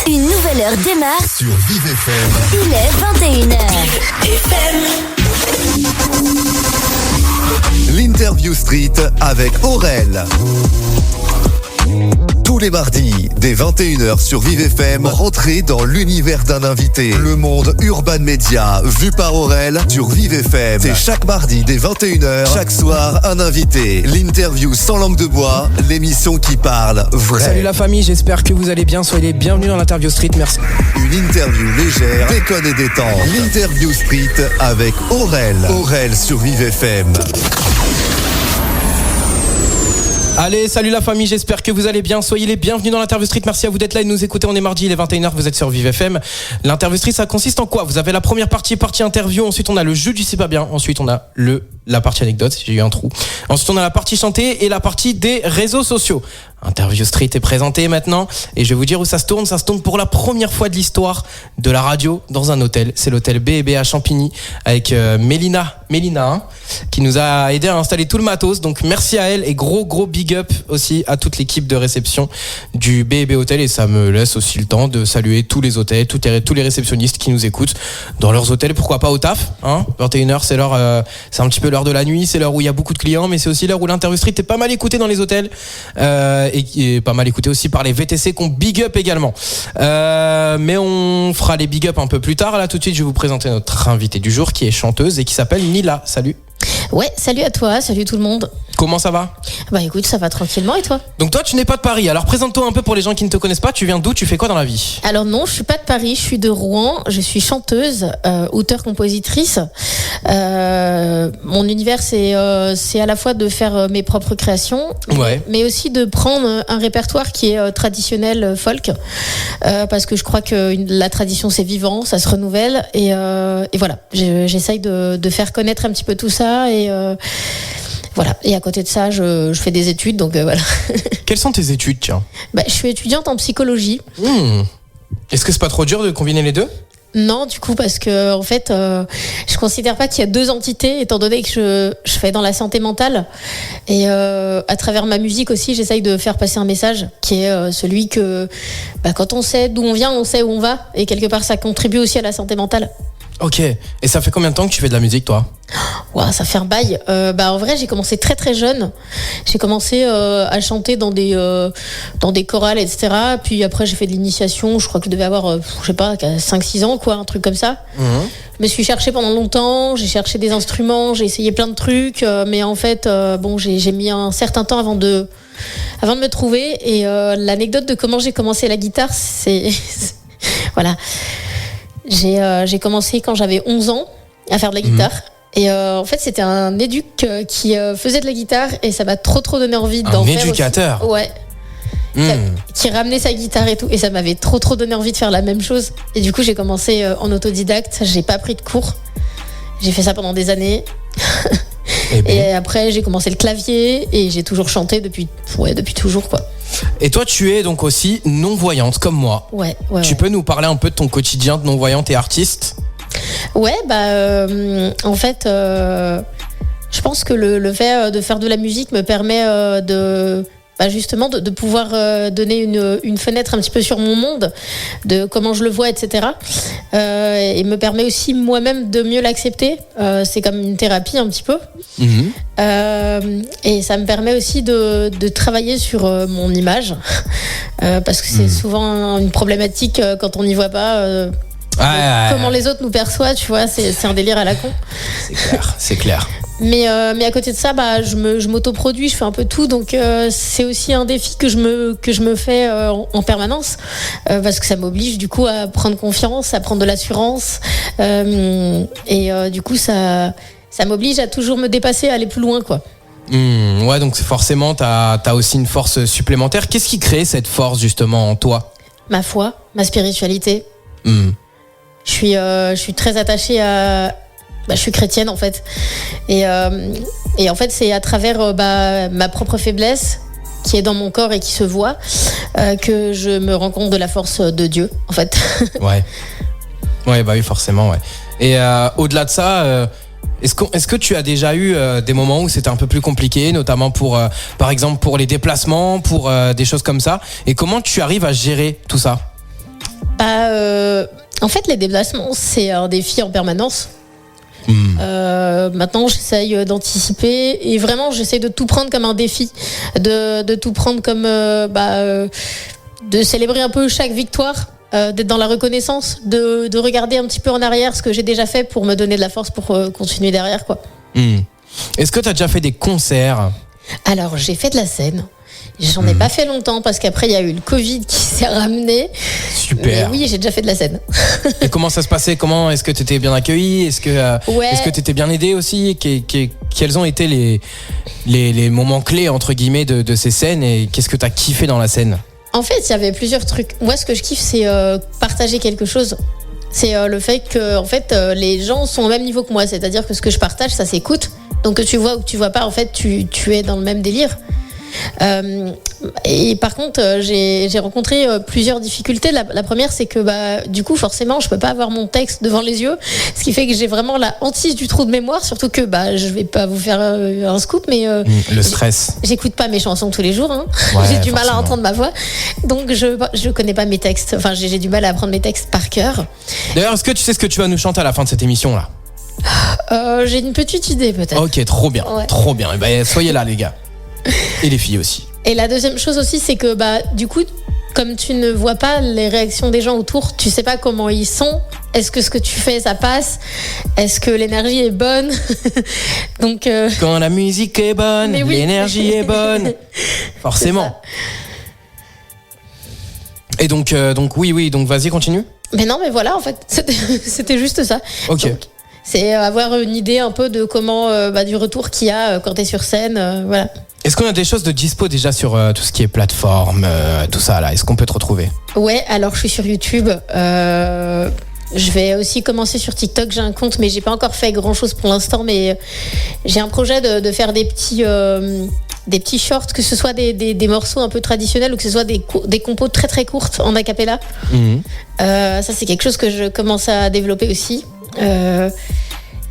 Une nouvelle heure démarre sur Vive FM. Il est 21h. L'Interview Street avec Aurel. Tous les mardis, dès 21h sur Vive FM, rentrez dans l'univers d'un invité. Le monde Urban Media, vu par Aurel sur Vive FM. C'est chaque mardi dès 21h, chaque soir un invité. L'interview sans langue de bois, l'émission qui parle vrai. Salut la famille, j'espère que vous allez bien. Soyez les bienvenus dans l'Interview Street, merci. Une interview légère, déconne et détente. L'Interview Street avec Aurel. Aurel sur Vive FM. Allez, salut la famille, j'espère que vous allez bien. Soyez les bienvenus dans l'Interview Street. Merci à vous d'être là et de nous écouter. On est mardi, il est 21h, vous êtes sur Vive FM. L'Interview Street, ça consiste en quoi ? Vous avez la première partie interview. Ensuite, on a le jeu du c'est pas bien. Ensuite, on a la partie anecdote. J'ai eu un trou. Ensuite, on a la partie chantée et la partie des réseaux sociaux. Interview Street est présenté maintenant et je vais vous dire où ça se tourne. Ça se tourne pour la première fois de l'histoire de la radio dans un hôtel. C'est l'hôtel B&B à Champigny avec Mélina qui nous a aidé à installer tout le matos. Donc merci à elle et gros big up aussi à toute l'équipe de réception du B&B Hôtel. Et ça me laisse aussi le temps de saluer tous les hôtels, tous les réceptionnistes qui nous écoutent dans leurs hôtels. Pourquoi pas au taf, hein. 21h, c'est l'heure, c'est un petit peu l'heure de la nuit, c'est l'heure où il y a beaucoup de clients, mais c'est aussi l'heure où l'Interview Street est pas mal écoutée dans les hôtels. Et qui est pas mal écouté aussi par les VTC qu'on big up également. Mais on fera les big up un peu plus tard. Là, tout de suite, je vais vous présenter notre invitée du jour qui est chanteuse et qui s'appelle Nila. Salut. Ouais, salut à toi, salut tout le monde. Comment ça va ? Bah écoute, ça va tranquillement et toi ? Donc toi, tu n'es pas de Paris. Alors présente-toi un peu pour les gens qui ne te connaissent pas. Tu viens d'où ? Tu fais quoi dans la vie ? Alors non, je suis pas de Paris, je suis de Rouen. Je suis chanteuse, auteure-compositrice. Mon univers, c'est à la fois de faire mes propres créations, ouais, mais aussi de prendre un répertoire qui est traditionnel folk, parce que je crois que la tradition c'est vivant, ça se renouvelle et voilà. J'essaye de faire connaître un petit peu tout ça et voilà. Et à côté de ça, je fais des études, donc voilà. Quelles sont tes études, tiens ? Je suis étudiante en psychologie. Est-ce que c'est pas trop dur de combiner les deux ? Non, du coup, parce que en fait, je considère pas qu'il y a deux entités, étant donné que je fais dans la santé mentale et à travers ma musique aussi, j'essaye de faire passer un message qui est celui que quand on sait d'où on vient, on sait où on va, et quelque part, ça contribue aussi à la santé mentale. Ok. Et ça fait combien de temps que tu fais de la musique, toi ? Ouais, ça fait un bail. En vrai, j'ai commencé très très jeune. J'ai commencé à chanter dans des chorales, etc. Puis après, j'ai fait de l'initiation. Je crois que je devais avoir, 5-6 ans, quoi, un truc comme ça. Je me suis cherchée pendant longtemps. J'ai cherché des instruments. J'ai essayé plein de trucs. Mais en fait, j'ai mis un certain temps avant de me trouver. Et l'anecdote de comment j'ai commencé la guitare, c'est voilà. J'ai commencé quand j'avais 11 ans à faire de la guitare. Et en fait, c'était un éduc qui faisait de la guitare et ça m'a trop donné envie d'en faire. Un éducateur aussi. Ouais. Qui ramenait sa guitare et tout. Et ça m'avait trop donné envie de faire la même chose. Et du coup, j'ai commencé en autodidacte. J'ai pas pris de cours. J'ai fait ça pendant des années. Et après, j'ai commencé le clavier et j'ai toujours chanté depuis toujours, quoi. Et toi, tu es donc aussi non-voyante comme moi. Ouais. Tu peux nous parler un peu de ton quotidien de non-voyante et artiste ? Ouais, en fait, je pense que le fait de faire de la musique me permet justement de pouvoir donner une fenêtre un petit peu sur mon monde, de comment je le vois, etc. Et me permet aussi moi-même de mieux l'accepter. C'est comme une thérapie un petit peu. Et ça me permet aussi de travailler sur mon image, parce que c'est souvent une problématique quand on n'y voit pas. Comment les autres nous perçoivent, tu vois, c'est un délire à la con. C'est clair. Mais à côté de ça, je m'autoproduis, je fais un peu tout, donc c'est aussi un défi que je me fais en permanence, parce que ça m'oblige du coup à prendre confiance, à prendre de l'assurance, et du coup ça m'oblige à toujours me dépasser, à aller plus loin, quoi. Ouais, donc forcément t'as aussi une force supplémentaire. Qu'est-ce qui crée cette force justement en toi ? Ma foi, ma spiritualité. Je suis très attachée à... je suis chrétienne en fait. Et en fait, c'est à travers ma propre faiblesse qui est dans mon corps et qui se voit que je me rends compte de la force de Dieu, en fait. Ouais, oui, forcément, ouais. Et au-delà de ça, est-ce que tu as déjà eu des moments où c'était un peu plus compliqué, notamment par exemple pour les déplacements, pour des choses comme ça ? Et comment tu arrives à gérer tout ça ? En fait, les déplacements, c'est un défi en permanence. Maintenant, j'essaye d'anticiper et vraiment, j'essaye de tout prendre comme un défi, de tout prendre comme de célébrer un peu chaque victoire, d'être dans la reconnaissance, de regarder un petit peu en arrière ce que j'ai déjà fait pour me donner de la force pour continuer derrière, quoi. Est-ce que tu as déjà fait des concerts ? Alors, j'ai fait de la scène. J'en ai pas fait longtemps parce qu'après il y a eu le Covid qui s'est ramené. Super. Mais oui, j'ai déjà fait de la scène. Et comment ça se passait ? Est-ce que tu étais bien accueilli ? Est-ce que tu étais bien aidé aussi ? Quels ont été les moments clés entre guillemets de ces scènes et qu'est-ce que tu as kiffé dans la scène ? En fait, il y avait plusieurs trucs. Moi, ce que je kiffe, c'est partager quelque chose. C'est le fait que en fait, les gens sont au même niveau que moi. C'est-à-dire que ce que je partage, ça s'écoute. Donc que tu vois ou que tu vois pas, en fait, tu es dans le même délire. Et par contre, j'ai rencontré plusieurs difficultés. La première, c'est que du coup, forcément, je peux pas avoir mon texte devant les yeux, ce qui fait que j'ai vraiment la hantise du trou de mémoire. Surtout que je vais pas vous faire un scoop, mais le stress. J'écoute pas mes chansons tous les jours. Hein. Ouais, j'ai du mal à forcément. entendre ma voix, donc je connais pas mes textes. Enfin, j'ai du mal à apprendre mes textes par cœur. D'ailleurs, est-ce que tu sais ce que tu vas nous chanter à la fin de cette émission là ? J'ai une petite idée peut-être. Ok, trop bien, Ouais. trop bien. Et ben, soyez là les gars. Et les filles aussi. Et la deuxième chose aussi, c'est que du coup, comme tu ne vois pas les réactions des gens autour, tu sais pas comment ils sont. Est-ce que ce que tu fais, ça passe ? Est-ce que l'énergie est bonne ? Donc, Quand la musique est bonne, Mais oui. l'énergie est bonne. Forcément. Et donc oui, donc vas-y, continue. mais non, mais voilà, en fait, c'était juste ça. Ok. Donc, c'est avoir une idée un peu de comment, du retour qu'il y a quand t'es sur scène, voilà. Est-ce qu'on a des choses de dispo déjà sur tout ce qui est plateforme, tout ça là ? Est-ce qu'on peut te retrouver ? Ouais, alors je suis sur YouTube. Je vais aussi commencer sur TikTok. J'ai un compte, mais j'ai pas encore fait grand chose pour l'instant. Mais j'ai un projet de faire des petits shorts, que ce soit des morceaux un peu traditionnels ou que ce soit des compos très très courtes en acapella. Ça, c'est quelque chose que je commence à développer aussi.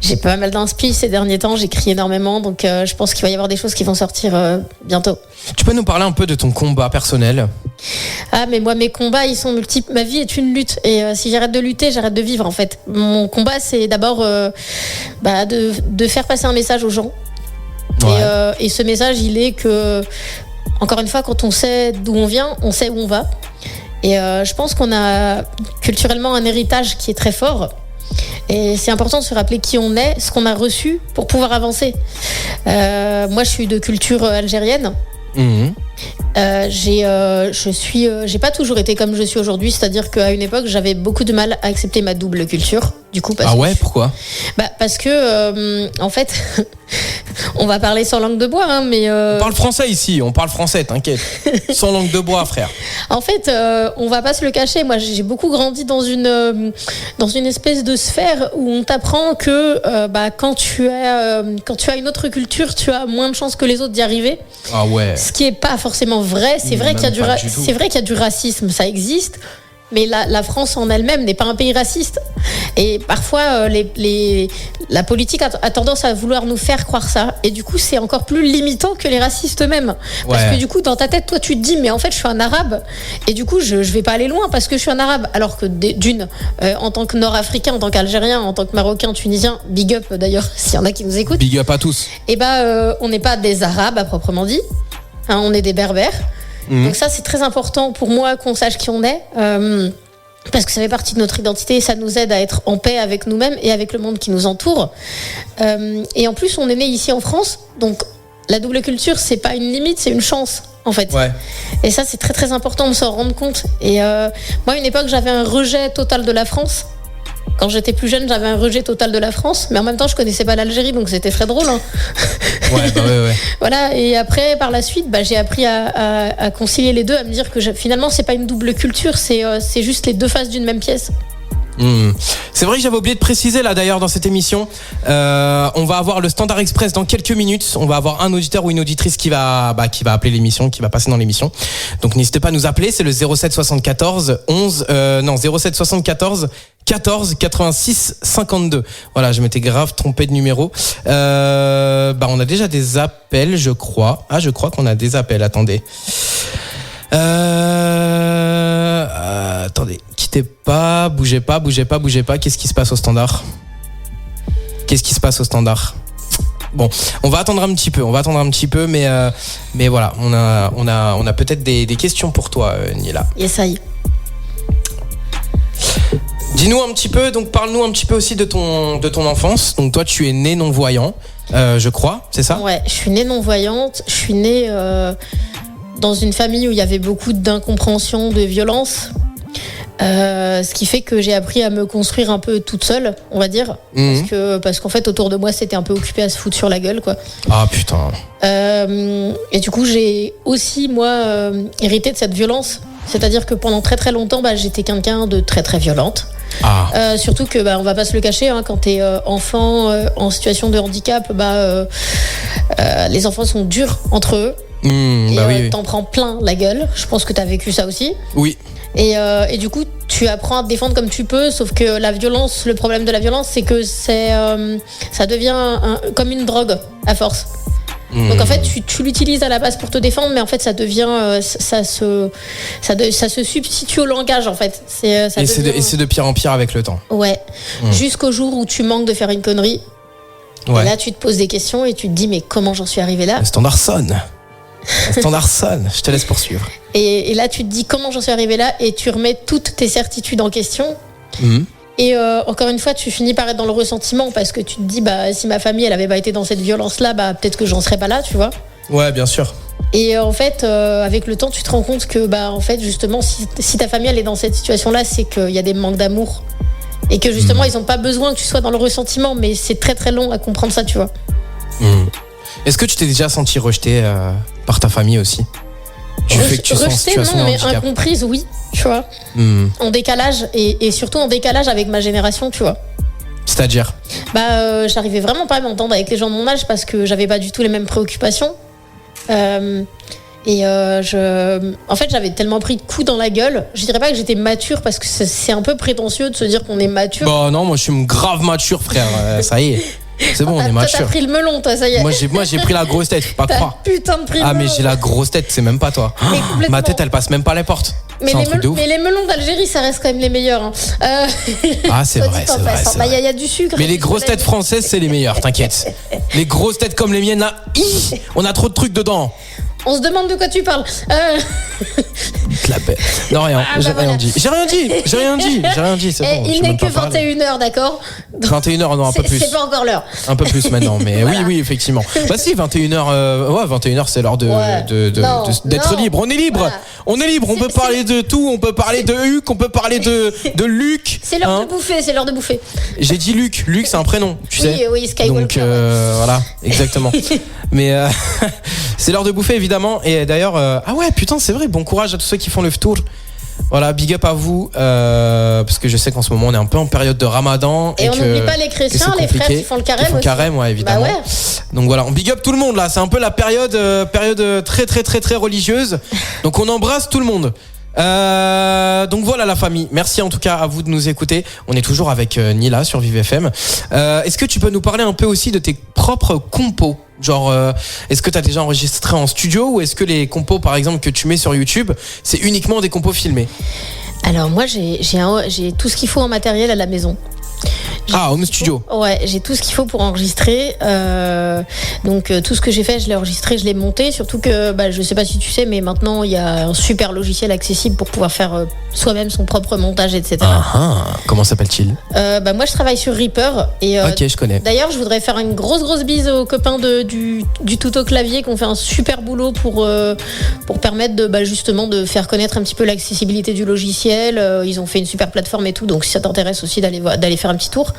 J'ai pas mal d'inspi ces derniers temps, j'écris énormément, donc je pense qu'il va y avoir des choses qui vont sortir bientôt. Tu peux nous parler un peu de ton combat personnel ? Ah, mais moi, mes combats, ils sont multiples. Ma vie est une lutte, et si j'arrête de lutter, j'arrête de vivre en fait. Mon combat, c'est d'abord de faire passer un message aux gens. Ouais. Et ce message, il est que, encore une fois, quand on sait d'où on vient, on sait où on va. Et je pense qu'on a culturellement un héritage qui est très fort. Et c'est important de se rappeler qui on est, ce qu'on a reçu pour pouvoir avancer. Moi, je suis de culture algérienne. J'ai pas toujours été comme je suis aujourd'hui, c'est-à-dire qu'à une époque, j'avais beaucoup de mal à accepter ma double culture. Du coup, Ah ouais, pourquoi ? parce que en fait, on va parler sans langue de bois, hein, mais On parle français ici, on parle français, t'inquiète. Sans langue de bois, frère. en fait, on va pas se le cacher. Moi, j'ai beaucoup grandi dans une espèce de sphère où on t'apprend que quand tu as une autre culture, tu as moins de chances que les autres d'y arriver. Ah ouais. Ce qui est pas forcément vrai. C'est vrai qu'il y a du racisme, ça existe. Mais la France en elle-même n'est pas un pays raciste. Et parfois, la politique a tendance à vouloir nous faire croire ça. Et du coup, c'est encore plus limitant que les racistes eux-mêmes. Parce que du coup, dans ta tête, toi, tu te dis, mais en fait, je suis un arabe. Et du coup, je vais pas aller loin parce que je suis un arabe. Alors que en tant que nord-africain, en tant qu'algérien, en tant que marocain, tunisien, big up d'ailleurs, s'il y en a qui nous écoutent. Big up à tous. Et on n'est pas des arabes à proprement dit. Hein, on est des berbères. Donc ça, c'est très important pour moi qu'on sache qui on est, parce que ça fait partie de notre identité et ça nous aide à être en paix avec nous-mêmes et avec le monde qui nous entoure. Et en plus, on est né ici en France, donc la double culture, c'est pas une limite, c'est une chance, en fait. Ouais. Et ça, c'est très très important de s'en rendre compte. Et moi, à une époque, j'avais un rejet total de la France. Quand j'étais plus jeune, j'avais un rejet total de la France, mais en même temps, je connaissais pas l'Algérie, donc c'était très drôle. Hein. Ouais. Voilà, et après, par la suite, j'ai appris à concilier les deux, à me dire que finalement, c'est pas une double culture, c'est juste les deux faces d'une même pièce. C'est vrai que j'avais oublié de préciser là d'ailleurs dans cette émission, on va avoir le Standard Express dans quelques minutes. On va avoir un auditeur ou une auditrice qui va appeler l'émission, qui va passer dans l'émission. Donc n'hésitez pas à nous appeler, c'est le 07 74 14 86 52. Voilà, je m'étais grave trompé de numéro. On a déjà des appels, je crois. Ah, je crois qu'on a des appels. Attendez. Attendez, quittez quittez pas, bougez pas. Qu'est-ce qui se passe au standard? Bon, on va attendre un petit peu, mais voilà, on a peut-être des questions pour toi, Nila. Yes, I. Dis-nous un petit peu, donc parle-nous un petit peu aussi de ton enfance. Donc toi, tu es né non-voyant, je crois, c'est ça? Ouais, je suis née non-voyante. Je suis née dans une famille où il y avait beaucoup d'incompréhension, de violence. Ce qui fait que j'ai appris à me construire un peu toute seule, on va dire. Parce qu'en fait, autour de moi, c'était un peu occupé à se foutre sur la gueule, quoi. Ah putain. Et du coup, j'ai aussi, moi, hérité de cette violence. C'est-à-dire que pendant très très longtemps, j'étais quelqu'un de très très violente. Surtout que on va pas se le cacher, hein, quand t'es enfant en situation de handicap, les enfants sont durs entre eux. Oui. T'en prends plein la gueule. Je pense que t'as vécu ça aussi. Oui. Et du coup, tu apprends à te défendre comme tu peux, sauf que la violence, le problème de la violence, c'est que ça devient comme une drogue à force. Donc en fait, tu l'utilises à la base pour te défendre, mais en fait, ça devient, ça se substitue au langage en fait. Et c'est de pire en pire avec le temps. Ouais. Jusqu'au jour où tu manques de faire une connerie. Ouais. Et là, tu te poses des questions et tu te dis, mais comment j'en suis arrivé là? Le standard sonne. Je te laisse poursuivre. Et là, tu te dis comment j'en suis arrivé là, et tu remets toutes tes certitudes en question. Et encore une fois, tu finis par être dans le ressentiment, parce que tu te dis, si ma famille elle avait pas été dans cette violence-là, peut-être que j'en serais pas là, tu vois. Ouais, bien sûr. Et en fait, avec le temps, tu te rends compte que en fait, justement, si ta famille elle est dans cette situation-là, c'est qu'il y a des manques d'amour, et que justement, ils ont pas besoin que tu sois dans le ressentiment, mais c'est très très long à comprendre ça, tu vois. Est-ce que tu t'es déjà senti rejeté par ta famille aussi? Du fait que tu sois en situation non, de mais handicap. incomprise, oui, tu vois. En décalage, et surtout en décalage avec ma génération, tu vois. C'est-à-dire? J'arrivais vraiment pas à m'entendre avec les gens de mon âge parce que j'avais pas du tout les mêmes préoccupations. En fait, j'avais tellement pris de coups dans la gueule. Je dirais pas que j'étais mature, parce que c'est un peu prétentieux de se dire qu'on est mature. Non, moi je suis grave mature, frère. Ça y est. C'est bon, on est mature. T'as pris le melon, toi, ça y est. Moi j'ai pris la grosse tête, faut pas croire. Putain de pris le melon. Mais j'ai la grosse tête, c'est même pas toi. Ma tête, elle passe même pas les portes. Mais les melons d'Algérie, ça reste quand même les meilleurs. Hein. C'est vrai. Il y a du sucre. Mais les grosses têtes françaises, c'est les meilleures, t'inquiète. Les grosses têtes comme les miennes là, on a trop de trucs dedans. On se demande de quoi tu parles. La bête. Non, rien. J'ai rien dit, c'est bon. Il n'est que 21h, d'accord? 21h, non, un peu plus. C'est pas encore l'heure. Un peu plus maintenant, mais voilà. oui, effectivement. Si, 21h, 21h, c'est l'heure d'être libre. On est libre. Voilà. On est libre. On peut parler de tout. On peut parler de Huc. On peut parler de Luc. C'est l'heure de bouffer. J'ai dit Luc. Luc, c'est un prénom, tu sais. Oui, Skywalker. Donc, voilà, exactement. Mais c'est l'heure de bouffer, évidemment. Et d'ailleurs, putain, c'est vrai. Bon courage à tous ceux qui font le ftour. Voilà, big up à vous, parce que je sais qu'en ce moment on est un peu en période de Ramadan. Et on n'oublie pas les chrétiens, les frères qui font le carême. Carême, ouais, évidemment. Donc voilà, on big up tout le monde là. C'est un peu la période très très très très religieuse. Donc on embrasse tout le monde. Donc voilà la famille. Merci en tout cas à vous de nous écouter. On est toujours avec Nila sur Vive FM. Est-ce que tu peux nous parler un peu aussi de tes propres compos? Genre, est-ce que tu as déjà enregistré en studio, ou est-ce que les compos par exemple que tu mets sur YouTube, c'est uniquement des compos filmés? Alors moi j'ai tout ce qu'il faut en matériel à la maison. Home studio. Ouais, j'ai tout ce qu'il faut pour enregistrer. Donc tout ce que j'ai fait, je l'ai enregistré, je l'ai monté. Surtout que, je sais pas si tu sais, mais maintenant il y a un super logiciel accessible pour pouvoir faire soi-même son propre montage, etc. Comment s'appelle-t-il? Moi je travaille sur Reaper. Ok, je connais. D'ailleurs, je voudrais faire une grosse bise aux copains du Tuto Clavier qui ont fait un super boulot pour permettre justement de faire connaître un petit peu l'accessibilité du logiciel. Ils ont fait une super plateforme et tout. Donc si ça t'intéresse aussi d'aller faire un petit tour.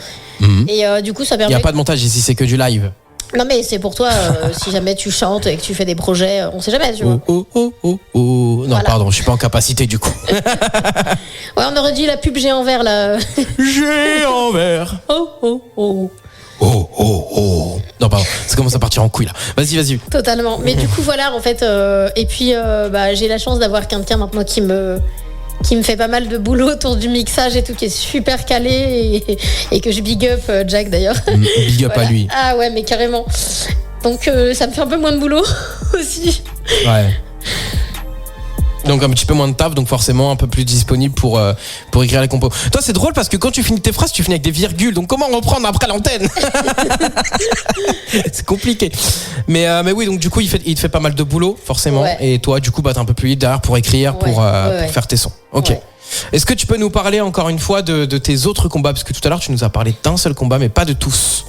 Et du coup ça permet. Il n'y a pas de montage ici, c'est que du live. Non mais c'est pour toi, si jamais tu chantes et que tu fais des projets, on sait jamais, tu vois. Non, voilà. Pardon, je suis pas en capacité du coup. Ouais, on aurait dit la pub Géant Vert là. Géant Vert. Non pardon, ça commence à partir en couille là. Vas-y. Totalement. Mais du coup voilà en fait, et puis j'ai la chance d'avoir quelqu'un maintenant qui me fait pas mal de boulot autour du mixage et tout, qui est super calé, et que je big up Jack d'ailleurs. Big up voilà. À lui. Ah ouais, mais carrément. Donc ça me fait un peu moins de boulot aussi. Ouais. Donc un petit peu moins de taf, donc forcément un peu plus disponible pour écrire les compos. Toi, c'est drôle parce que quand tu finis tes phrases, tu finis avec des virgules. Donc comment reprendre après l'antenne? C'est compliqué. Mais oui, donc du coup, il te fait pas mal de boulot, forcément. Ouais. Et toi, du coup, t'es un peu plus libre derrière pour écrire, pour faire tes sons. Ok. Ouais. Est-ce que tu peux nous parler encore une fois de tes autres combats? Parce que tout à l'heure, tu nous as parlé d'un seul combat, mais pas de tous.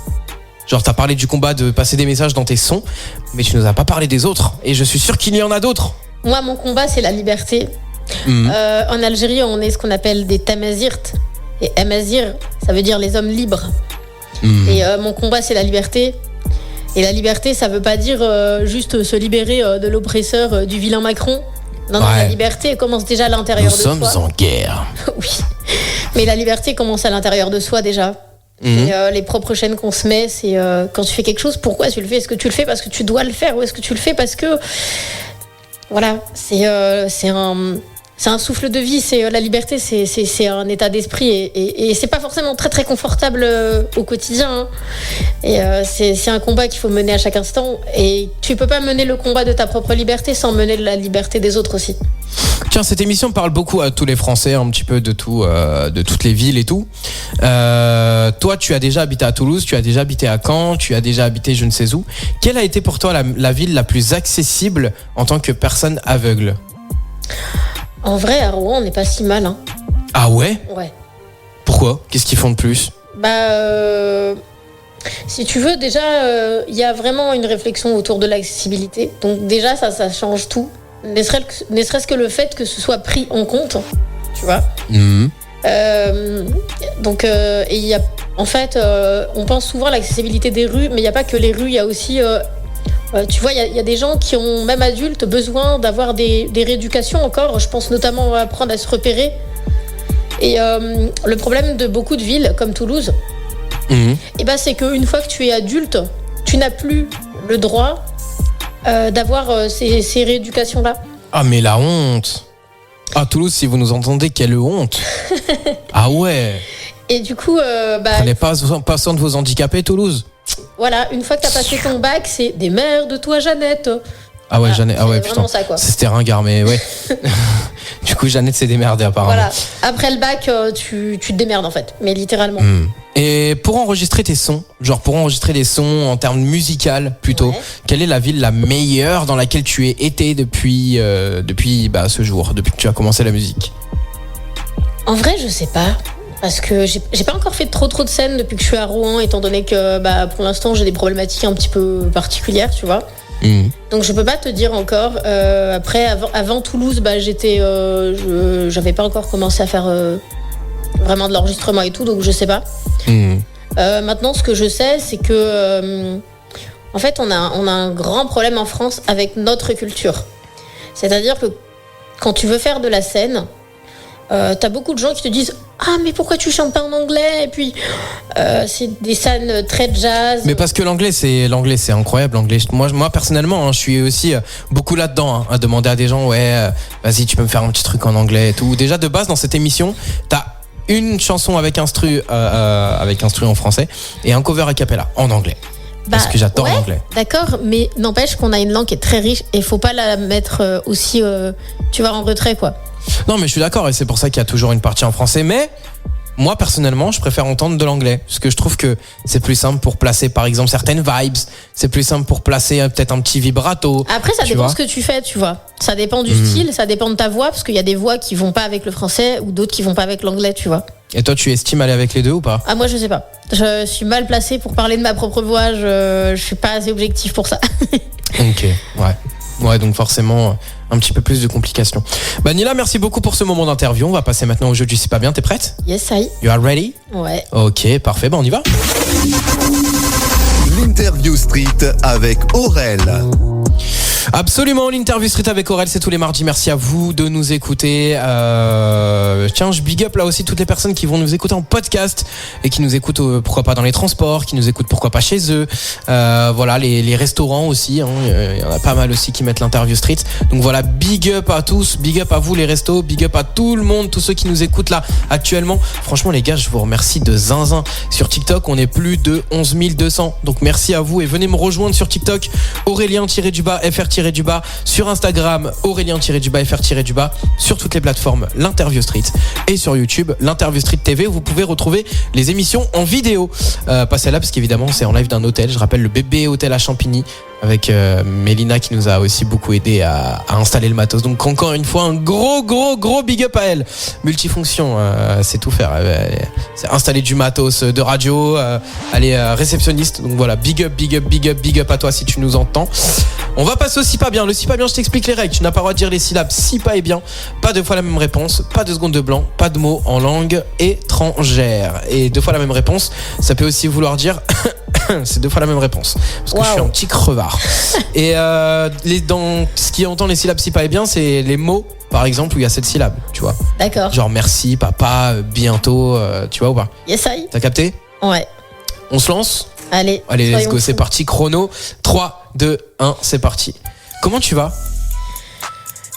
Genre, t'as parlé du combat de passer des messages dans tes sons, mais tu nous as pas parlé des autres. Et je suis sûr qu'il y en a d'autres. Moi, mon combat, c'est la liberté. En Algérie, on est ce qu'on appelle des tamazirt. Et amazir, ça veut dire les hommes libres. Et mon combat, c'est la liberté. Et la liberté, ça veut pas dire juste se libérer de l'oppresseur du vilain Macron. Non, la liberté commence déjà à l'intérieur de soi. Nous sommes en guerre. Oui. Mais la liberté commence à l'intérieur de soi déjà. Et les propres chaînes qu'on se met, c'est quand tu fais quelque chose, pourquoi tu le fais? Est-ce que tu le fais parce que tu dois le faire ou est-ce que tu le fais parce que... Voilà, c'est un souffle de vie, c'est la liberté, c'est un état d'esprit et c'est pas forcément très très confortable au quotidien. Hein. Et c'est un combat qu'il faut mener à chaque instant et tu peux pas mener le combat de ta propre liberté sans mener la liberté des autres aussi. Tiens, cette émission parle beaucoup à tous les Français, un petit peu de tout, de toutes les villes et tout. Toi, tu as déjà habité à Toulouse, tu as déjà habité à Caen, tu as déjà habité je ne sais où. Quelle a été pour toi la ville la plus accessible en tant que personne aveugle? En vrai, à Rouen, on n'est pas si mal. Hein. Ah ouais? Ouais. Pourquoi? Qu'est-ce qu'ils font de plus? Si tu veux, déjà, y a vraiment une réflexion autour de l'accessibilité. Donc déjà, ça change tout. Ne serait-ce que le fait que ce soit pris en compte, tu vois. Et il y a, en fait, on pense souvent à l'accessibilité des rues, mais il n'y a pas que les rues, il y a aussi... tu vois, il y a des gens qui ont, même adultes, besoin d'avoir des rééducations encore. Je pense notamment à apprendre à se repérer. Et le problème de beaucoup de villes, comme Toulouse, c'est qu'une fois que tu es adulte, tu n'as plus le droit d'avoir ces rééducations-là. Ah, mais la honte! Ah, Toulouse, si vous nous entendez, quelle honte! Ah ouais! Et du coup... Prenez pas soin de vos handicapés, Toulouse. Voilà, une fois que t'as passé ton bac, c'est des mères de toi, Jeannette. Ah ouais, Jeannette, ah ouais, putain. Ça, quoi. C'était ringard, mais ouais. Du coup, Jeannette s'est démerdée apparemment. Voilà, après le bac, tu te démerdes en fait, mais littéralement. Et pour enregistrer tes sons, genre pour enregistrer des sons en termes musical plutôt, quelle est la ville la meilleure dans laquelle tu es été depuis ce jour, depuis que tu as commencé la musique? En vrai, je sais pas. Parce que j'ai pas encore fait trop de scènes depuis que je suis à Rouen, étant donné que pour l'instant j'ai des problématiques un petit peu particulières, tu vois. Donc je peux pas te dire encore. Après, avant Toulouse, j'avais pas encore commencé à faire vraiment de l'enregistrement et tout, donc je sais pas. Maintenant, ce que je sais, c'est que en fait, on a un grand problème en France avec notre culture. C'est-à-dire que quand tu veux faire de la scène, t'as beaucoup de gens qui te disent « Ah, mais pourquoi tu chantes pas en anglais ?» Et puis, c'est des scènes très jazz. Mais parce que l'anglais, c'est incroyable. L'anglais. Moi personnellement, je suis aussi beaucoup là-dedans, à demander à des gens « Ouais, vas-y, tu peux me faire un petit truc en anglais et tout. » Déjà, de base, dans cette émission, t'as une chanson avec instru en français et un cover a cappella en anglais. Parce que j'adore l'anglais. D'accord, mais n'empêche qu'on a une langue qui est très riche et faut pas la mettre aussi, tu vois, en retrait, quoi. Non, mais je suis d'accord et c'est pour ça qu'il y a toujours une partie en français. Mais moi, personnellement, je préfère entendre de l'anglais parce que je trouve que c'est plus simple pour placer, par exemple, certaines vibes. C'est plus simple pour placer peut-être un petit vibrato. Après, ça dépend ce que tu fais, tu vois. Ça dépend du style, ça dépend de ta voix parce qu'il y a des voix qui vont pas avec le français ou d'autres qui vont pas avec l'anglais, tu vois. Et toi, tu estimes aller avec les deux ou pas? Ah, moi, je sais pas. Je suis mal placée pour parler de ma propre voix. Je suis pas assez objectif pour ça. Ok, ouais, donc forcément un petit peu plus de complications. Nila, merci beaucoup pour ce moment d'interview. On va passer maintenant au jeu du C'est pas bien. T'es prête? Yes, I. You are ready? Ouais. Ok, parfait. On y va. L'interview street avec Aurel. Absolument, l'interview street avec Aurel, c'est tous les mardis. Merci à vous de nous écouter. Tiens, je big up là aussi toutes les personnes qui vont nous écouter en podcast et qui nous écoutent pourquoi pas dans les transports, qui nous écoutent pourquoi pas chez eux. Voilà, les restaurants aussi. Il y en a pas mal aussi qui mettent l'interview street. Donc voilà, big up à tous, big up à vous les restos, big up à tout le monde, tous ceux qui nous écoutent là actuellement. Franchement les gars, je vous remercie de zinzin. Sur TikTok, on est plus de 11 200. Donc merci à vous et venez me rejoindre sur TikTok. Aurélien-FR FR-du-bas, sur Instagram, Aurélien-FR-du-bas, sur toutes les plateformes, l'Interview Street, et sur YouTube, l'Interview Street TV, où vous pouvez retrouver les émissions en vidéo. Pas celle-là, parce qu'évidemment, c'est en live d'un hôtel. Je rappelle le bébé hôtel à Champigny, avec Mélina qui nous a aussi beaucoup aidé à installer le matos. Donc encore une fois, un gros big up à elle. Multifonction, c'est tout faire. C'est installer du matos de radio, elle est réceptionniste. Donc voilà, big up à toi si tu nous entends. On va passer au si pas bien. Le si pas bien, je t'explique les règles. Tu n'as pas le droit de dire les syllabes si pas et bien. Pas deux fois la même réponse, pas 2 secondes de blanc, pas de mots en langue étrangère. Et 2 fois la même réponse, ça peut aussi vouloir dire... c'est 2 fois la même réponse parce que je suis un petit crevard. Et dans ce qui entend les syllabes si pas et bien, c'est les mots par exemple où il y a cette syllabe, tu vois. D'accord. Genre merci, papa, bientôt, tu vois ou pas? Yes, I. T'as capté? Ouais. On se lance? Allez, let's go, c'est parti, chrono. 3, 2, 1, c'est parti. Comment tu vas?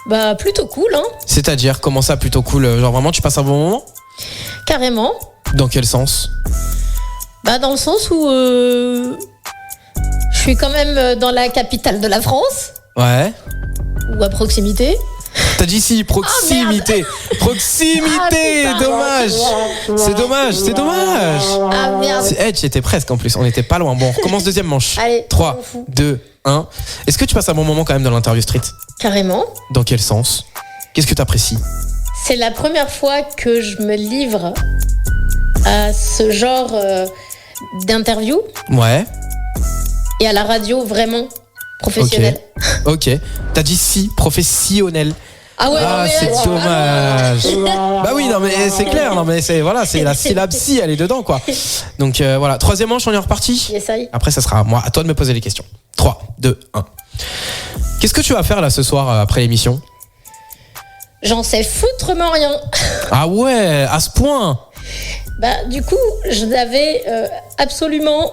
Bah plutôt cool, hein. C'est-à-dire, comment ça plutôt cool? Genre vraiment tu passes un bon moment? Carrément. Dans quel sens? Bah dans le sens où je suis quand même dans la capitale de la France. Ouais. Ou à proximité. T'as dit si, proximité. Proximité, dommage. C'est dommage. Ah merde. Tu étais presque en plus, on était pas loin. Bon, on recommence deuxième manche. Allez, 3, 2, 1. Est-ce que tu passes un bon moment quand même dans l'Interview Street? Carrément. Dans quel sens? Qu'est-ce que t'apprécies? C'est la première fois que je me livre à ce genre d'interview. Ouais. Et à la radio vraiment professionnelle. Ok. T'as dit si, professionnel. Ah ouais, ah, non, mais c'est dommage. Bah oui, non mais c'est clair, non mais c'est voilà, c'est la syllabe si, elle est dedans quoi. Donc voilà, troisième manche, on est reparti. Yes, I. Après ça sera à toi de me poser les questions. 3, 2, 1. Qu'est-ce que tu vas faire là ce soir après l'émission? J'en sais foutrement rien. Ah ouais, à ce point. Bah du coup, je n'avais absolument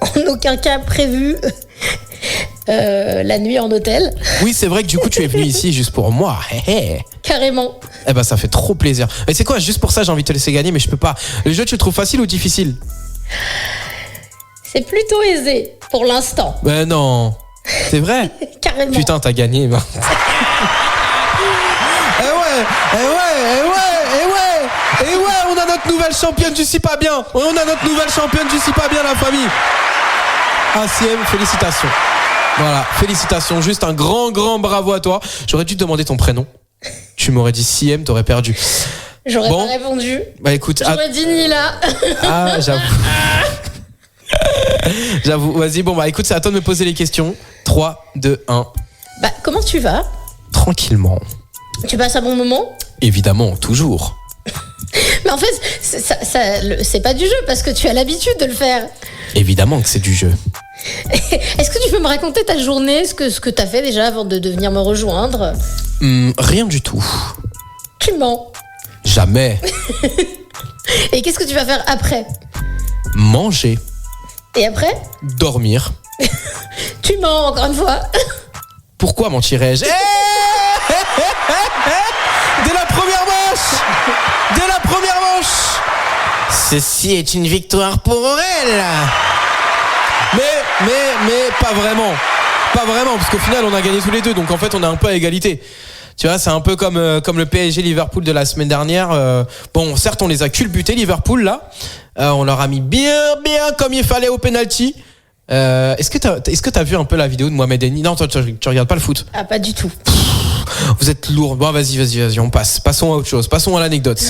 en aucun cas prévu la nuit en hôtel. Oui, c'est vrai que du coup tu es venu ici juste pour moi. Carrément. Eh ben ça fait trop plaisir. Mais c'est quoi, juste pour ça j'ai envie de te laisser gagner, mais je peux pas. Le jeu, tu le trouves facile ou difficile? C'est plutôt aisé pour l'instant. Ben non. C'est vrai? Carrément. Putain, t'as gagné. Ben. Et ouais, on a notre nouvelle championne du si pas bien. La famille. Ah, CM, félicitations. Voilà, félicitations. Juste un grand bravo à toi. J'aurais dû te demander ton prénom. Tu m'aurais dit CM, t'aurais perdu. J'aurais pas répondu. Bah écoute. J'aurais dit Nila. Ah, j'avoue. Vas-y, bon bah écoute, c'est à toi de me poser les questions. 3, 2, 1. Bah, comment tu vas? Tranquillement. Tu passes un bon moment? Évidemment, toujours. Mais en fait, c'est pas du jeu parce que tu as l'habitude de le faire. Évidemment que c'est du jeu. Est-ce que tu peux me raconter ta journée, ce que t'as fait déjà avant de venir me rejoindre? Rien du tout. Tu mens. Jamais. Et qu'est-ce que tu vas faire après? Manger. Et après? Dormir. Tu mens encore une fois. Pourquoi mentirais-je? Dès la première manche. Ceci est une victoire pour Aurel. Mais pas vraiment, parce qu'au final on a gagné tous les deux, donc en fait on est un peu à égalité. Tu vois, c'est un peu comme le PSG Liverpool de la semaine dernière. Bon, certes on les a culbutés Liverpool là, on leur a mis bien comme il fallait au penalty. Est-ce que t'as vu un peu la vidéo de Mohamed Eni? Non, toi tu regardes pas le foot. Ah, pas du tout. Vous êtes lourd. Bon, vas-y, on passe. Passons à autre chose. Passons à l'anecdote.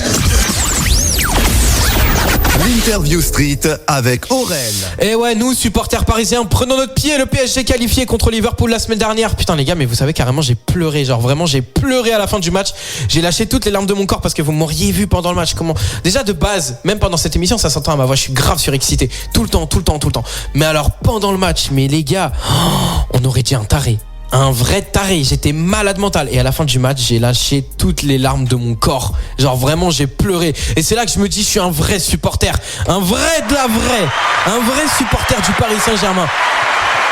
L'Interview Street avec Aurel. Et ouais, nous, supporters parisiens, prenons notre pied. Le PSG qualifié contre Liverpool la semaine dernière. Putain, les gars, mais vous savez, carrément, j'ai pleuré. Genre, vraiment, j'ai pleuré à la fin du match. J'ai lâché toutes les larmes de mon corps parce que vous m'auriez vu pendant le match. Comment? Déjà, de base, même pendant cette émission, ça s'entend à ma voix. Je suis grave surexcité. Tout le temps. Mais alors, pendant le match, mais les gars, on aurait dit un taré. Un vrai taré, j'étais malade mental. Et à la fin du match, j'ai lâché toutes les larmes de mon corps. Genre vraiment, j'ai pleuré. Et c'est là que je me dis, je suis un vrai supporter. Un vrai supporter du Paris Saint-Germain.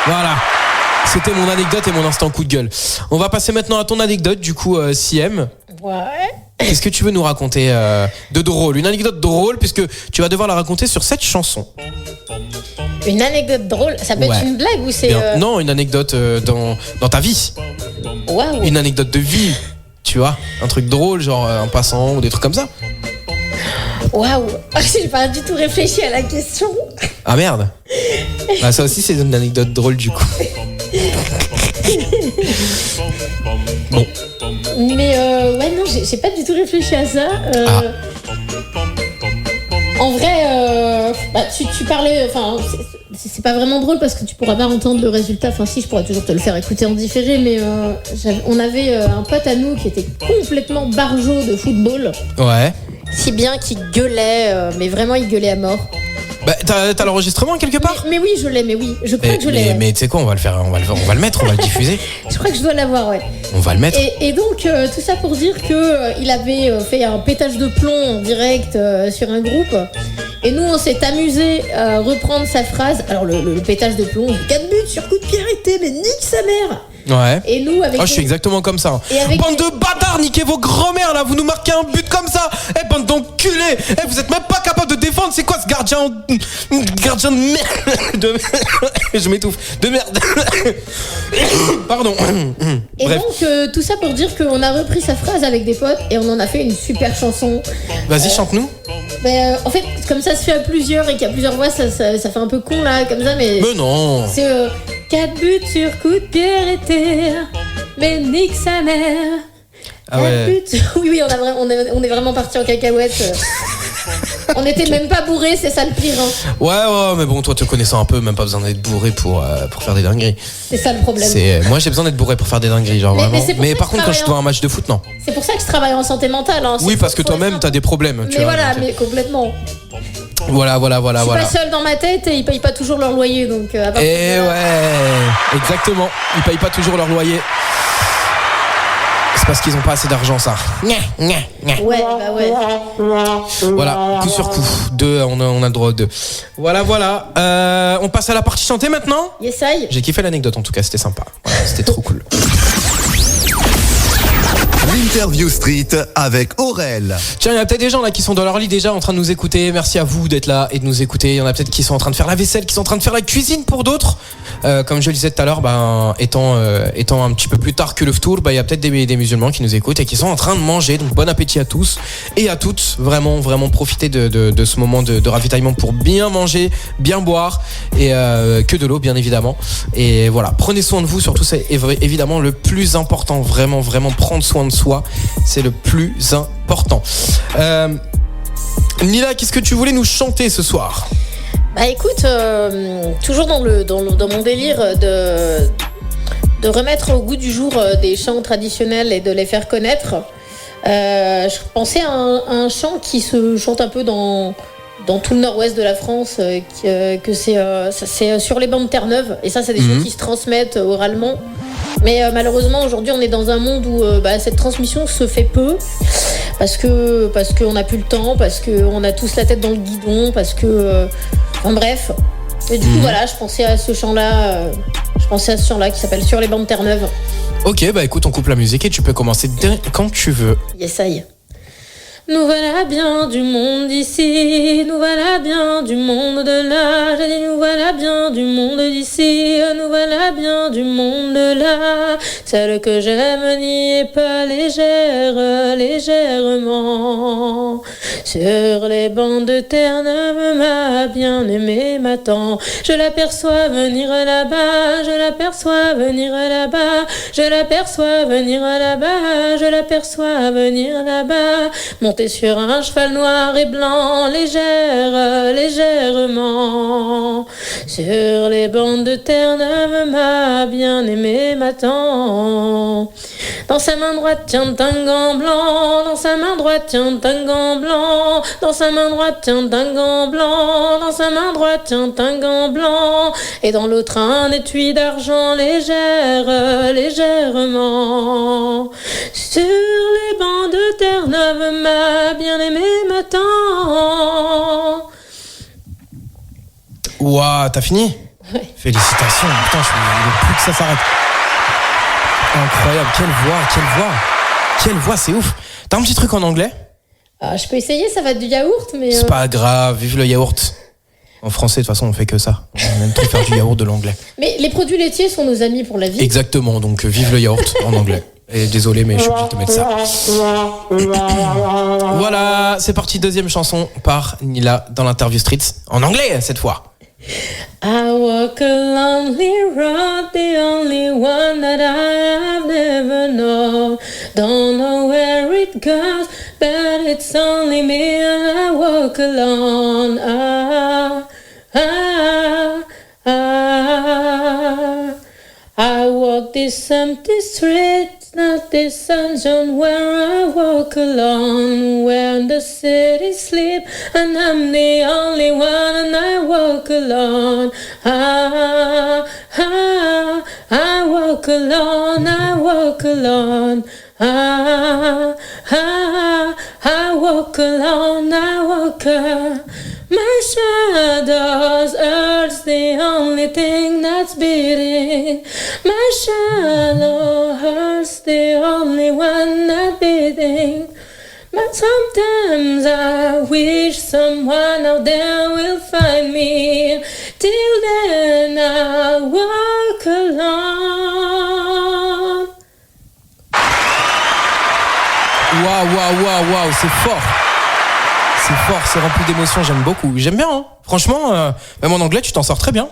Voilà. C'était mon anecdote et mon instant coup de gueule. On va passer maintenant à ton anecdote, du coup, CM. Ouais. Qu'est-ce que tu veux nous raconter de drôle? Une anecdote drôle, puisque tu vas devoir la raconter sur cette chanson. Une anecdote drôle, ça peut être une blague ou c'est... Non, une anecdote dans ta vie. Waouh. Une anecdote de vie, tu vois. Un truc drôle, genre un passant ou des trucs comme ça. Waouh. J'ai pas du tout réfléchi à la question. Ah merde. Bah ça aussi c'est une anecdote drôle du coup. Bon. Mais ouais non, j'ai pas du tout réfléchi à ça. En vrai, tu parlais, enfin c'est pas vraiment drôle parce que tu pourras pas entendre le résultat. Enfin si, je pourrais toujours te le faire écouter en différé, mais on avait un pote à nous qui était complètement barjot de football. Ouais. Si bien qu'il gueulait, mais vraiment il gueulait à mort. Bah t'as l'enregistrement quelque part ? Mais oui, je l'ai, je crois que je l'ai. Mais tu sais quoi, on va le faire, on va le mettre, on va le diffuser. Je crois que je dois l'avoir, ouais. On va le mettre. Et donc tout ça pour dire que il avait fait un pétage de plomb en direct sur un groupe. Et nous on s'est amusé à reprendre sa phrase. Alors le pétage de plomb, 4 buts sur coup de pied arrêté, mais nique sa mère. Ouais. Et nous avec je suis exactement comme ça. Bande de bâtards, niquez vos grands-mères là, vous nous marquez un but comme ça. Bande d'enculés. Vous êtes même pas capable de défendre, c'est quoi ce gardien de merde. Je m'étouffe. De merde. Pardon. Et bref. donc tout ça pour dire qu'on a repris sa phrase avec des potes et on en a fait une super chanson. Vas-y, chante-nous. En fait, comme ça se fait à plusieurs et qu'il y a plusieurs voix, ça fait un peu con là, comme ça, mais non. C'est 4 buts sur coup de pied arrêté, mais nique sa mère. Ah ouais. Oui, on est vraiment parti en cacahuète. On était même pas bourrés, c'est ça le pire. Hein. Ouais, mais bon, toi te connaissant un peu, même pas besoin d'être bourré pour faire des dingueries. C'est ça le problème. Moi j'ai besoin d'être bourré pour faire des dingueries, genre vraiment. Mais par contre, quand je dois un match de foot, non. C'est pour ça que je travaille en santé mentale. Hein. Oui, parce que toi-même t'as des problèmes. Mais voilà, mais complètement. Voilà. Je suis pas seule dans ma tête et ils payent pas toujours leur loyer, donc. Ouais, exactement. Ils payent pas toujours leur loyer. C'est parce qu'ils ont pas assez d'argent, ça. Ouais. Voilà, coup sur coup. 2, on a le droit à 2. Voilà. On passe à la partie chantée maintenant. Yes, I. J'ai kiffé l'anecdote en tout cas, c'était sympa. Voilà, c'était trop cool. L'interview street avec Aurel. Tiens, il y a peut-être des gens là qui sont dans leur lit déjà en train de nous écouter. Merci à vous d'être là et de nous écouter. Il y en a peut-être qui sont en train de faire la vaisselle, qui sont en train de faire la cuisine pour d'autres. Comme je le disais tout à l'heure, étant un petit peu plus tard que le ftour, il y a peut-être des musulmans qui nous écoutent et qui sont en train de manger. Donc bon appétit à tous et à toutes. Vraiment profitez de ce moment de ravitaillement pour bien manger, bien boire et que de l'eau bien évidemment. Et voilà, prenez soin de vous, surtout c'est évidemment le plus important. Vraiment prendre soin de soi, c'est le plus important. Nila, qu'est-ce que tu voulais nous chanter ce soir ? Bah écoute, toujours dans mon délire de remettre au goût du jour des chants traditionnels et de les faire connaître, je pensais à un chant qui se chante un peu dans tout le nord-ouest de la France, que c'est sur les bancs de Terre-Neuve, et ça c'est des choses qui se transmettent oralement. Mais malheureusement aujourd'hui on est dans un monde où cette transmission se fait peu parce qu'on n'a plus le temps, parce qu'on a tous la tête dans le guidon, parce que bref. Et du coup voilà, je pensais à ce chant-là qui s'appelle Sur les bancs de Terre-Neuve. Ok, écoute, on coupe la musique et tu peux commencer quand tu veux. Yes, I. Nous voilà bien du monde d'ici, nous voilà bien du monde de là. J'ai dit nous voilà bien du monde d'ici, nous voilà bien du monde de là. Celle que j'aime n'y est pas légèrement. Sur les bancs de Terre-Neuve, ma bien-aimée m'attend. Je l'aperçois venir là-bas, je l'aperçois venir là-bas, je l'aperçois venir là-bas, je l'aperçois venir là-bas. Monté sur un cheval noir et blanc, légèrement. Sur les bancs de Terre-Neuve, ma bien-aimée m'attend. Dans sa main droite tient un gant blanc, dans sa main droite tient un gant blanc, dans sa main droite tient un gant blanc, dans sa main droite tient un gant blanc, et dans l'autre un étui d'argent légèrement. Sur les bancs de Terre-Neuve, ma bien-aimée m'attend. Ouah, t'as fini ? Ouais. Félicitations, putain, je veux plus que ça s'arrête. Incroyable, quelle voix, c'est ouf. T'as un petit truc en anglais ? Je peux essayer, ça va être du yaourt, mais... C'est pas grave, vive le yaourt. En français, de toute façon, on fait que ça. On aime trop faire du yaourt de l'anglais. Mais les produits laitiers sont nos amis pour la vie. Exactement, donc vive le yaourt en anglais. Et désolé, mais je suis obligé de te mettre ça. Voilà, c'est parti, deuxième chanson par Nila dans l'interview Street. En anglais, cette fois. I walk a lonely road, the only one that I've never known. Don't know where it goes, but it's only me and I walk alone. I walk this empty street, not this sunshine where I walk alone. When the city sleep and I'm the only one and I walk alone. I walk alone, I walk alone. I walk alone, I walk alone. My shadow's earth's the only thing that's beating. My shadow hurts the only one that's beating. But sometimes I wish someone out there will find me. Till then I'll walk alone. Waouh, c'est fort. C'est fort, c'est rempli d'émotions, j'aime beaucoup. J'aime bien, hein. Franchement, même en anglais, tu t'en sors très bien.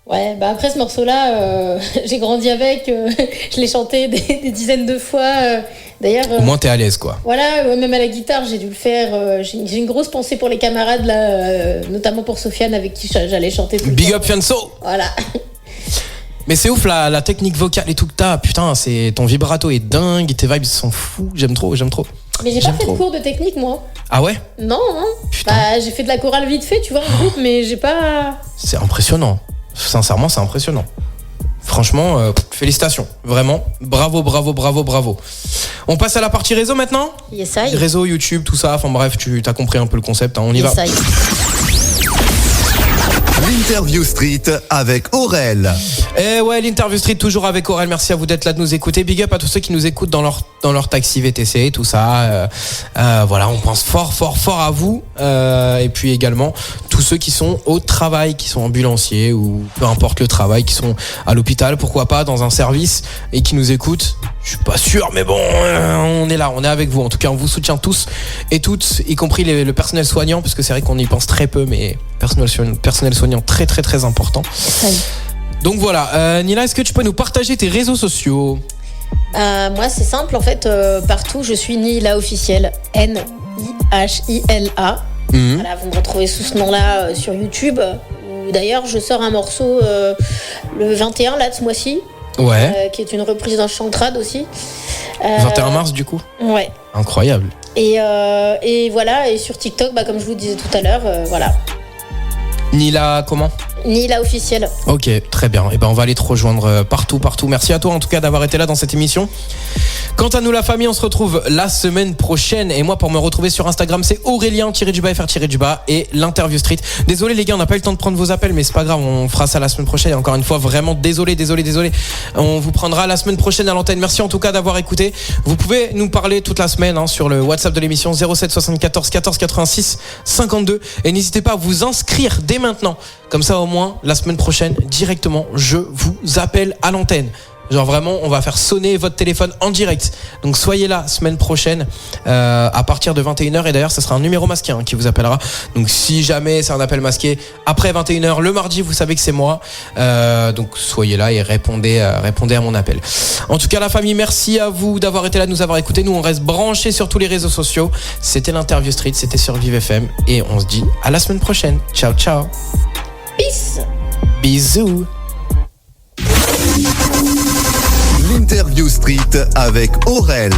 Ouais, bah après ce morceau-là, j'ai grandi avec, je l'ai chanté des dizaines de fois. D'ailleurs, au moins, t'es à l'aise, quoi. Voilà, même à la guitare, j'ai dû le faire. J'ai une grosse pensée pour les camarades, là, notamment pour Sofiane, avec qui j'allais chanter tout le temps. Big up Fianso. Voilà. Mais c'est ouf, la technique vocale et tout que t'as. Putain, ton vibrato est dingue, tes vibes sont fous. J'aime trop. Mais j'ai pas fait de cours de technique, moi. Ah ouais? Non, hein. Bah, j'ai fait de la chorale vite fait, tu vois, en groupe, mais j'ai pas... C'est impressionnant. Sincèrement, c'est impressionnant. Franchement, félicitations. Vraiment, bravo. On passe à la partie réseau maintenant? Yes, I. Réseau, YouTube, tout ça. Enfin bref, tu as compris un peu le concept, hein. On y va. Yes, I. L'interview Street avec Aurel. Et ouais, l'interview Street toujours avec Aurel. Merci à vous d'être là, de nous écouter. Big up à tous ceux qui nous écoutent dans leur taxi VTC, tout ça. Voilà, on pense fort à vous. Et puis également tous ceux qui sont au travail, qui sont ambulanciers ou peu importe le travail, qui sont à l'hôpital, pourquoi pas dans un service et qui nous écoutent. Je suis pas sûr, mais bon, on est là, on est avec vous. En tout cas, on vous soutient tous et toutes, y compris le personnel soignant, parce que c'est vrai qu'on y pense très peu, mais personnel soignant très important. Oui. Donc voilà, Nila, est-ce que tu peux nous partager tes réseaux sociaux? Moi, c'est simple, en fait, partout, je suis Nihila officielle, Nihila. Voilà, vous me retrouvez sous ce nom-là sur YouTube. D'ailleurs, je sors un morceau le 21 là de ce mois-ci. Ouais. Qui est une reprise d'un chantrad aussi. 21 mars du coup. Ouais. Incroyable. Et voilà, et sur TikTok, comme je vous disais tout à l'heure, voilà. Nila comment? Nihila officielle. Ok, très bien. Et on va aller te rejoindre partout. Merci à toi en tout cas d'avoir été là dans cette émission. Quant à nous la famille, on se retrouve la semaine prochaine. Et moi pour me retrouver sur Instagram, c'est Aurélien-FR- et l'interview Street. Désolé les gars, on n'a pas eu le temps de prendre vos appels, mais c'est pas grave, on fera ça la semaine prochaine. Et encore une fois, vraiment désolé. On vous prendra la semaine prochaine à l'antenne. Merci en tout cas d'avoir écouté. Vous pouvez nous parler toute la semaine sur le WhatsApp de l'émission 07 74 14 86 52. Et n'hésitez pas à vous inscrire dès maintenant. Comme ça au moins, la semaine prochaine, directement, je vous appelle à l'antenne. Genre vraiment, on va faire sonner votre téléphone en direct. Donc soyez là semaine prochaine à partir de 21h. Et d'ailleurs, ça sera un numéro masqué qui vous appellera. Donc si jamais c'est un appel masqué après 21h, le mardi, vous savez que c'est moi. Donc soyez là et répondez à mon appel. En tout cas, la famille, merci à vous d'avoir été là, de nous avoir écoutés. Nous, on reste branchés sur tous les réseaux sociaux. C'était l'interview Street, c'était sur Vive FM. Et on se dit à la semaine prochaine. Ciao. Peace. Bisous. L'interview Street avec Aurel.